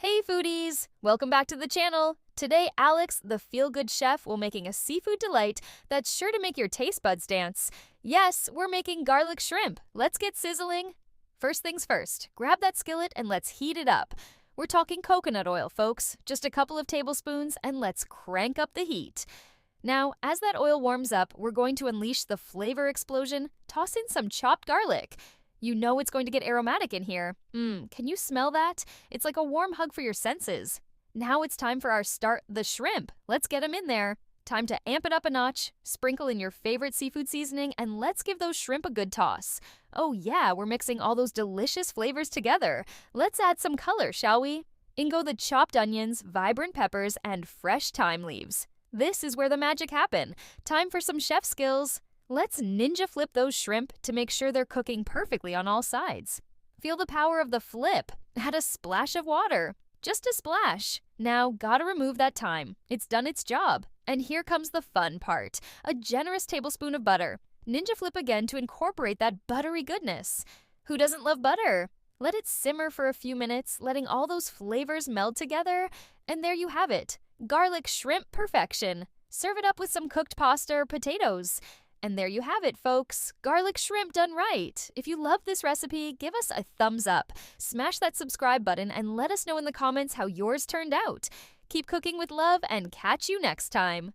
Hey foodies! Welcome back to the channel. Today, Alex, the feel-good chef, will making a seafood delight that's sure to make your taste buds dance. Yes, we're making garlic shrimp. Let's get sizzling. First things first, grab that skillet and let's heat it up. We're talking coconut oil, folks. Just a couple of tablespoons and let's crank up the heat. Now, as that oil warms up, we're going to unleash the flavor explosion. Toss in some chopped garlic. You know it's going to get aromatic in here. Can you smell that? It's like a warm hug for your senses. Now it's time for our start, the shrimp. Let's get them in there. Time to amp it up a notch, sprinkle in your favorite seafood seasoning, and let's give those shrimp a good toss. Oh yeah, we're mixing all those delicious flavors together. Let's add some color, shall we? In go the chopped onions, vibrant peppers, and fresh thyme leaves. This is where the magic happens. Time for some chef skills. Let's ninja flip those shrimp to make sure they're cooking perfectly on all sides. Feel the power of the flip. Add a splash of water. Just a splash. Now, gotta remove that thyme. It's done its job. And here comes the fun part. A generous tablespoon of butter. Ninja flip again to incorporate that buttery goodness. Who doesn't love butter? Let it simmer for a few minutes, letting all those flavors meld together. And there you have it. Garlic shrimp perfection. Serve it up with some cooked pasta or potatoes. And there you have it, folks. Garlic shrimp done right. If you love this recipe, give us a thumbs up. Smash that subscribe button and let us know in the comments how yours turned out. Keep cooking with love and catch you next time.